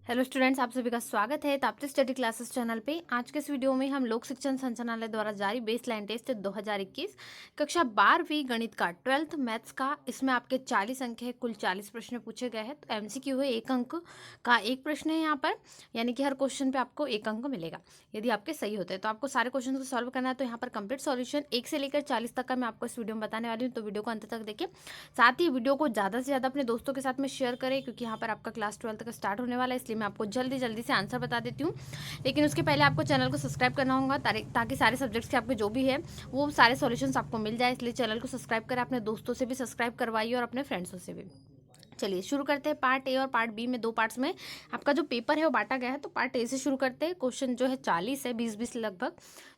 Hello students, आप सभी का स्वागत है ताप्ती स्टडी क्लासेस चैनल पे। आज के इस वीडियो में हम लोक शिक्षण संचालनालय द्वारा जारी बेस लाइन टेस्ट 2021 कक्षा 12वीं गणित का 12th मैथ्स का, इसमें आपके 40 अंक है। कुल 40 प्रश्न पूछे गए हैं। तो एमसीक्यू है, 1 अंक का एक प्रश्न है यहाँ पर, यानी कि हर क्वेश्चन पे आपको 1 अंक मिलेगा यदि आपके सही होते हैं। तो आपको सारे क्वेश्चन को सॉल्व करना है। तो यहाँ पर कंप्लीट सॉल्यूशन 1 से लेकर 40 तक का मैं आपको इस वीडियो में बताने वाली हूँ। तो वीडियो को अंत तक देखिए। साथ ही वीडियो को ज़्यादा से ज़्यादा अपने दोस्तों के साथ में शेयर करें, क्योंकि यहाँ पर आपका क्लास 12th का स्टार्ट होने वाला है। इसलिए मैं आपको जल्दी जल्दी से आंसर बता देती हूँ। लेकिन उसके पहले आपको चैनल को सब्सक्राइब करना होगा, ताकि सारे सब्जेक्ट्स के आपके जो भी है वो सारे सॉल्यूशंस आपको मिल जाए। इसलिए चैनल को सब्सक्राइब करें, अपने दोस्तों से भी सब्सक्राइब करवाइए और अपने फ्रेंड्सों से भी। चलिए शुरू करते हैं। पार्ट ए और पार्ट बी में 2 पार्ट्स में आपका जो पेपर है वो बांटा गया है। तो पार्ट ए से शुरू करते हैं। क्वेश्चन जो है 40 है, 20-20 लगभग।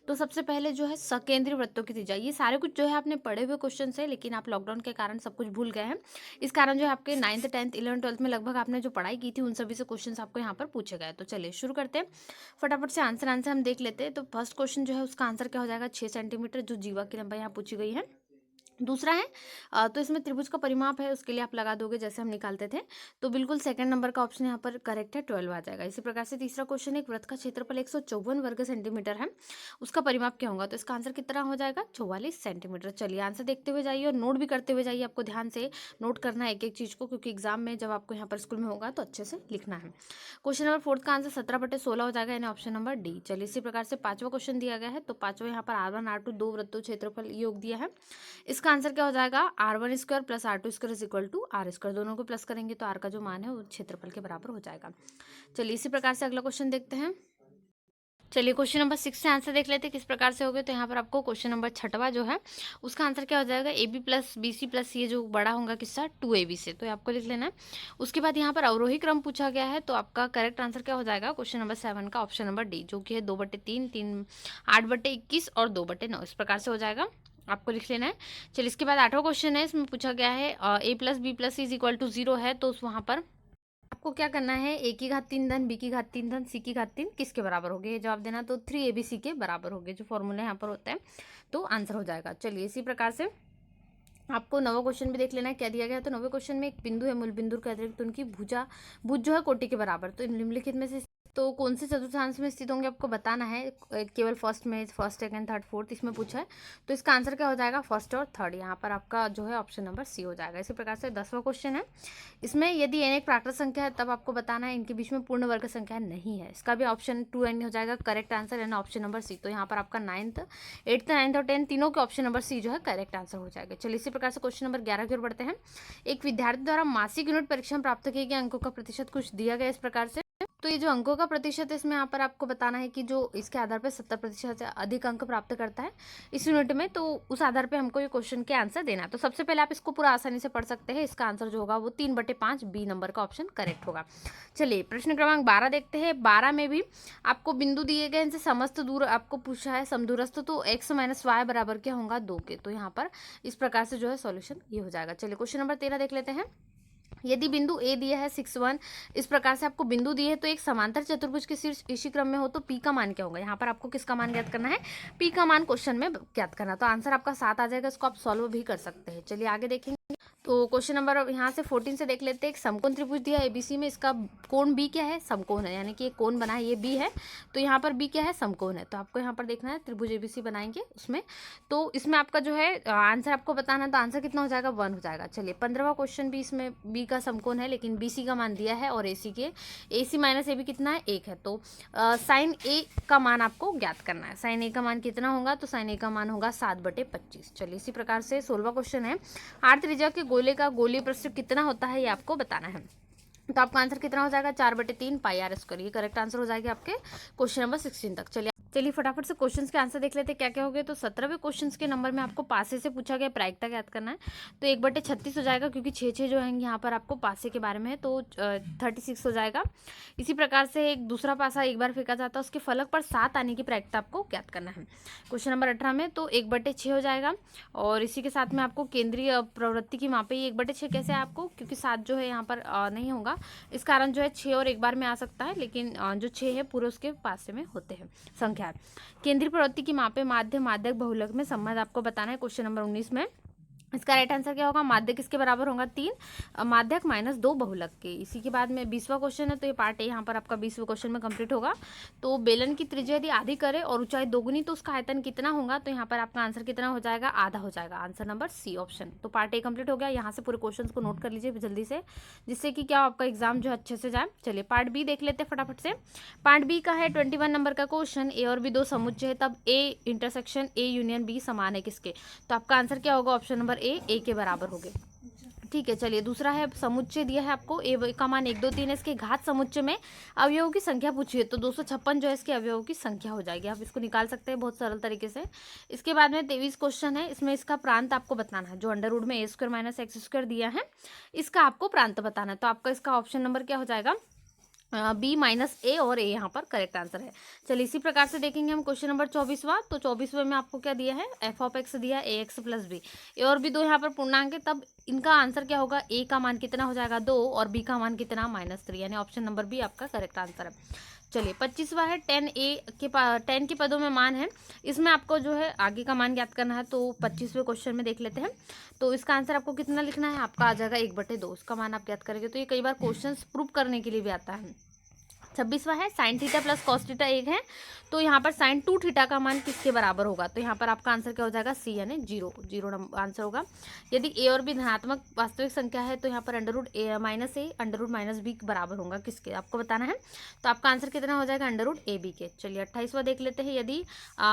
तो सबसे पहले जो है सकेंद्रीय वृत्तों की त्रिज्या, ये सारे कुछ जो है आपने पढ़े हुए क्वेश्चन है, लेकिन आप लॉकडाउन के कारण सब कुछ भूल गए हैं। इस कारण जो है आपके 9th 10th 11th 12th में लगभग आपने जो पढ़ाई की थी उन सभी से क्वेश्चन आपको यहाँ पर पूछे गए। तो चलिए शुरू करते हैं। फटाफट से आंसर हम देख लेते हैं। तो फर्स्ट क्वेश्चन जो है उसका आंसर क्या हो जाएगा, 6 सेंटीमीटर, जो जीवा की लंबाई यहाँ पूछी गई है। दूसरा है तो इसमें त्रिभुज का परिमाप है, उसके लिए आप लगा दोगे जैसे हम निकालते थे। तो बिल्कुल सेकंड नंबर का ऑप्शन यहाँ पर करेक्ट है, 12 आ जाएगा। इसी प्रकार से तीसरा क्वेश्चन, एक वृत्त का क्षेत्रफल 154 वर्ग सेंटीमीटर है, उसका परिमाप क्या होगा। तो इसका आंसर कितना हो जाएगा, 44 सेंटीमीटर। चलिए आंसर देखते हुए जाइए और नोट भी करते हुए जाइए। आपको ध्यान से नोट करना है एक एक चीज़ को, क्योंकि एग्जाम में जब आपको यहाँ पर स्कूल में होगा तो अच्छे से लिखना है। क्वेश्चन नंबर 4 का आंसर 17/16 हो जाएगा, यानी ऑप्शन नंबर डी। चलिए इसी प्रकार से पांचवा क्वेश्चन दिया गया है। तो पांचवा यहाँ पर R1 R2 दो वृत्तों क्षेत्रफल योग दिया है। इसका आंसर क्या हो जाएगा, R1² plus R2² is equal to R²। दोनों को प्लस करेंगे तो R का जो मान है वो क्षेत्रफल के बराबर हो जाएगा। चलिए इसी प्रकार से अगला क्वेश्चन देखते हैं। चलिए क्वेश्चन नंबर 6 से आंसर देख लेते हैं किस प्रकार से हो गए। तो यहाँ पर आपको क्वेश्चन नंबर 6वां जो है उसका आंसर क्या हो जाएगा, AB प्लस BC प्लस ये जो बड़ा होगा किससा 2AB से, तो आपको लिख लेना है। उसके बाद यहाँ पर अवरोही क्रम पूछा गया है। तो आपका करेक्ट आंसर क्या हो जाएगा, क्वेश्चन नंबर 7 का ऑप्शन नंबर डी, जो कि है 2/3, 8/21 और 2/9, इस प्रकार से हो जाएगा, आपको लिख लेना है। चलिए इसके बाद 8वां क्वेश्चन है, इसमें पूछा गया है A plus B plus is equal to 0 है। तो वहाँ पर आपको क्या करना है, A की घात 3 धन B की घात 3 धन C की घात 3 किसके बराबर हो गए, ये जवाब देना। तो 3ABC के बराबर हो गए, जो फॉर्मूला यहाँ पर होता है, तो आंसर हो जाएगा। चलिए इसी प्रकार से आपको 9वां क्वेश्चन भी देख लेना है क्या दिया गया है। तो 9वें क्वेश्चन में एक बिंदु है, मूल बिंदु के अतिरिक्त उनकी भुज जो है कोटि के बराबर। तो निम्नलिखित में से तो कौन से चतुर्थांश में स्थित होंगे आपको बताना है। केवल फर्स्ट में, फर्स्ट सेकंड थर्ड फोर्थ इसमें पूछा है। तो इसका आंसर क्या हो जाएगा, फर्स्ट और थर्ड। यहाँ पर आपका जो है ऑप्शन नंबर सी हो जाएगा। इसी प्रकार से 10वां क्वेश्चन है, इसमें यदि n एक प्राकृत संख्या है तब आपको बताना है इनके बीच में पूर्ण वर्ग संख्या नहीं है। इसका भी ऑप्शन 2n हो जाएगा करेक्ट आंसर, यानी ऑप्शन नंबर सी। तो यहाँ पर आपका 9th 8th 9th और 10th तीनों के ऑप्शन नंबर सी जो है करेक्ट आंसर हो जाएगा। चलिए इसी प्रकार से क्वेश्चन नंबर 11 की ओर बढ़ते हैं। एक विद्यार्थी द्वारा मासिक यूनिट परीक्षा में प्राप्त किए गए अंकों का प्रतिशत कुछ दिया गया इस प्रकार से। तो ये जो अंकों का प्रतिशत है, इसमें यहाँ पर आपको बताना है कि जो इसके आधार पर 70% से अधिक अंक प्राप्त करता है इस यूनिट में, तो उस आधार पे हमको ये क्वेश्चन के आंसर देना है। तो सबसे पहले आप इसको पूरा आसानी से पढ़ सकते हैं। इसका आंसर जो होगा वो 3/5 बी नंबर का ऑप्शन करेक्ट होगा। चलिए प्रश्न क्रमांक 12 देखते हैं। 12 में भी आपको बिंदु दिए गए, इनसे समस्त दूर आपको पूछा है समदूरस्थ। तो x माइनस वाई बराबर क्या होगा, 2 के। तो यहाँ पर इस प्रकार से जो है सॉल्यूशन ये हो जाएगा। चलिए क्वेश्चन नंबर 13 देख लेते हैं। यदि बिंदु ए दिया है 6 1, इस प्रकार से आपको बिंदु दिए है, तो एक समांतर चतुर्भुज के शीर्ष इसी क्रम में हो तो पी का मान क्या होगा। यहाँ पर आपको किसका मान ज्ञात करना है, पी का मान क्वेश्चन में ज्ञात करना। तो आंसर आपका 7 आ जाएगा। इसको आप सॉल्व भी कर सकते हैं। चलिए आगे देखेंगे। तो क्वेश्चन नंबर यहाँ से 14 से देख लेते हैं। एक समकोण त्रिभुज दिया है एबीसी में, इसका कोण बी क्या है, समकोण है, यानी कि एक कोण बना है, ये बी है। तो यहाँ पर बी क्या है, समकोण है। तो आपको यहाँ पर देखना है त्रिभुज एबीसी बनाएंगे उसमें। तो इसमें आपका जो है आंसर आपको बताना है। तो आंसर कितना हो जाएगा, 1 हो जाएगा। चलिए 15वां क्वेश्चन भी, इसमें बी का समकोण है लेकिन बीसी का मान दिया है, और एसी माइनस ए बी कितना है, 1 है। तो साइन ए का मान आपको ज्ञात करना है। साइन ए का मान कितना होगा, तो साइन ए का मान होगा 7/25। चलिए इसी प्रकार से 16वां क्वेश्चन है, आर त्रिज्या के गोले का गोलीय प्रस्थ कितना होता है ये आपको बताना है। तो आपका आंसर कितना हो जाएगा, 4/3 पाई आर स्क्वायर। ये करेक्ट आंसर हो जाएगा आपके क्वेश्चन नंबर 16 तक। चलिए फटाफट से क्वेश्चंस के आंसर देख लेते हैं क्या क्या हो गए। तो 17वें क्वेश्चंस के नंबर में आपको पासे से पूछा गया प्रायिकता याद करना है। तो 1/36 हो जाएगा, क्योंकि 6 जो हैं यहाँ पर आपको पासे के बारे में है। तो 36 हो जाएगा। इसी प्रकार से एक दूसरा पासा एक बार फेंका जाता है, उसके फलक पर 7 आने की प्रायिकता आपको ज्ञात करना है क्वेश्चन नंबर 18 में। तो 1/6 हो जाएगा। और इसी के साथ में आपको केंद्रीय प्रवृत्ति की मापे 1/6 कैसे है आपको, क्योंकि 7 जो है यहाँ पर नहीं होगा, इस कारण जो है 6 और एक बार में आ सकता है, लेकिन जो 6 है पूरे उसके पासे में होते हैं संख्या। केंद्रीय प्रवृत्ति की मापे माध्य माध्यक बहुलक में संबंध आपको बताना है क्वेश्चन नंबर 19 में। इसका राइट आंसर क्या होगा, माध्य किसके बराबर होगा, 3 माध्यक माइनस 2 बहुलक के। इसी के बाद में 20वां क्वेश्चन है, तो ये पार्ट ए यहाँ पर आपका 20वें क्वेश्चन में कंप्लीट होगा। तो बेलन की त्रिज्या यदि आधी करे और ऊंचाई दोगुनी तो उसका आयतन कितना होगा, तो यहाँ पर आपका आंसर कितना हो जाएगा, आधा हो जाएगा। Answer number C option. तो पार्ट ए कंप्लीट हो गया। यहाँ से पूरे क्वेश्चन को नोट कर लीजिए जल्दी से, जिससे कि क्या आपका एग्जाम जो अच्छे से जाए। चलिए पार्ट बी देख लेते हैं फटाफट से। पार्ट बी का है 21 नंबर का क्वेश्चन। ए और बी दो समुच्चय है, तब A intersection A union B समान है किसके, तो आपका आंसर क्या होगा, ऑप्शन नंबर ए के बराबर हो गए। ठीक है, चलिए दूसरा है समुच्चय दिया है आपको, ए का मान 1 2 3 है, इसके घात समुच्चय में अवयवों की संख्या पूछी है, तो 256 जो है इसके अवयवों की संख्या हो जाएगी। आप इसको निकाल सकते हैं बहुत सरल तरीके से। इसके बाद में 23 क्वेश्चन है, इसमें इसका प्रांत आपको बताना है। जो अंडर रूट में a² माइनस x² दिया है, इसका आपको प्रांत बताना है। तो आपका इसका ऑप्शन नंबर क्या हो जाएगा, बी माइनस ए, और ए यहाँ पर करेक्ट आंसर है। चलिए इसी प्रकार से देखेंगे हम क्वेश्चन नंबर 24वां। तो 24वें में आपको क्या दिया है, एफ ऑफ एक्स दिया है, ए एक्स प्लस बी। ए और बी दो यहाँ पर पूर्णांक है, तब इनका आंसर क्या होगा, ए का मान कितना हो जाएगा 2 और बी का मान कितना -3, यानी ऑप्शन नंबर बी आपका करेक्ट आंसर है। चलिए 25वां है, 10 के पदों में मान है। इसमें आपको जो है आगे का मान ज्ञात करना है। तो 25वें क्वेश्चन में देख लेते हैं। तो इसका आंसर आपको कितना लिखना है, आपका आ जाएगा 1/2। उसका मान आप ज्ञात करेंगे। तो ये कई बार क्वेश्चन प्रूव करने के लिए भी आता है। 26वां है, sine theta plus cos theta 1 है, तो यहाँ पर साइन 2 थीटा का मान किसके बराबर होगा, तो यहाँ पर आपका आंसर क्या हो जाएगा, सी यानी 0 आंसर होगा। यदि ए और बी धनात्मक वास्तविक संख्या है, तो यहाँ पर under root A minus A under root minus B बराबर होगा किसके, आपको बताना है। तो आपका आंसर कितना हो जाएगा, अंडर रूट ए बी के। चलिए 28वां देख लेते हैं। यदि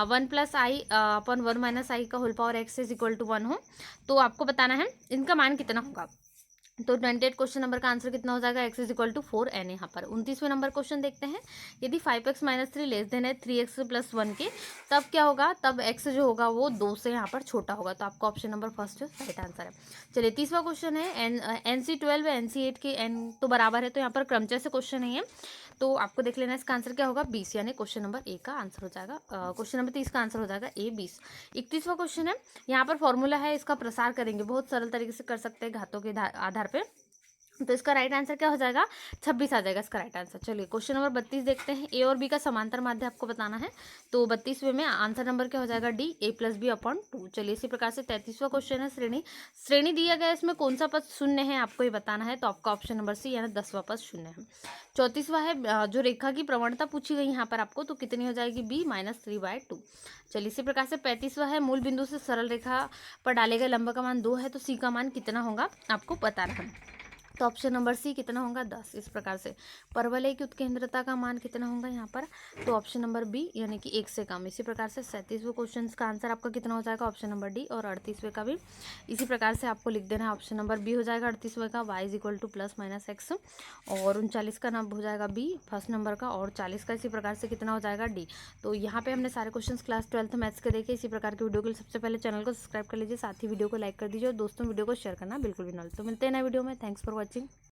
1 + i अपन 1 - i का whole power x is equal to 1 हो, तो आपको बताना है इनका मान कितना होगा। तो 28 क्वेश्चन नंबर का आंसर कितना हो जाएगा, x is equal to 4n। यहाँ पर 29वें नंबर क्वेश्चन देखते हैं। यदि 5x - 3 लेस देन है 3x + 1 के, तब क्या होगा, तब x जो होगा वो 2 से यहाँ पर छोटा होगा। तो आपका option number first right answer है। चलिए 30वां क्वेश्चन है, NC12 है NC8 के n तो बराबर है, तो यहाँ पर क्रमचय से क्वेश्चन नहीं है, तो आपको देख लेना है। इसका आंसर क्या होगा, 20, यानी क्वेश्चन नंबर ए का आंसर हो जाएगा। क्वेश्चन नंबर 30 का आंसर हो जाएगा ए 20। 31वां क्वेश्चन है, यहाँ पर फॉर्मूला है, इसका प्रसार करेंगे, बहुत सरल तरीके से कर सकते हैं घातों के आधार पर। तो इसका राइट आंसर क्या हो जाएगा, 26 आ जाएगा इसका राइट आंसर। चलिए क्वेश्चन नंबर 32 देखते हैं। ए और बी का समांतर माध्य आपको बताना है। तो 32वें में आंसर नंबर क्या हो जाएगा, डी a + b/2। चलिए इसी प्रकार से 33वां क्वेश्चन है, श्रेणी दिया गया, इसमें कौन सा पद शून्य है आपको ये बताना है। तो आपका ऑप्शन नंबर सी यानी 10वां पद शून्य है। 34वां है, जो रेखा की प्रवणता पूछी गई यहाँ पर आपको, तो कितनी हो जाएगी, b -3/2। चलिए इसी प्रकार से 35वां है, मूल बिंदु से सरल रेखा पर डाले गए लंब का मान 2 है, तो सी का मान कितना होगा आपको बताना है। तो ऑप्शन नंबर सी कितना होगा, 10। इस प्रकार से परवलय की उत्केंद्रता का मान कितना होगा यहाँ पर, तो ऑप्शन नंबर बी यानी कि 1 से कम। इसी प्रकार से 37वें क्वेश्चन का आंसर आपका कितना हो जाएगा, ऑप्शन नंबर डी। और 38वें का भी इसी प्रकार से आपको लिख देना है, ऑप्शन नंबर बी हो जाएगा 38वें का, y = +-x। और 39 का नाम हो जाएगा बी फर्स्ट नंबर का, और 40 का इसी प्रकार से कितना हो जाएगा, डी। तो यहाँ पे हमने सारे क्वेश्चन क्लास 12th मैथ्स के देखे। इसी प्रकार की वीडियो के लिए सबसे पहले चैनल को सब्सक्राइब कर लीजिए, साथ ही वीडियो को लाइक कर दीजिए और दोस्तों वीडियो को शेयर करना बिल्कुल भी ना भूलें। तो मिलते हैं नए वीडियो में। Thanks for watching.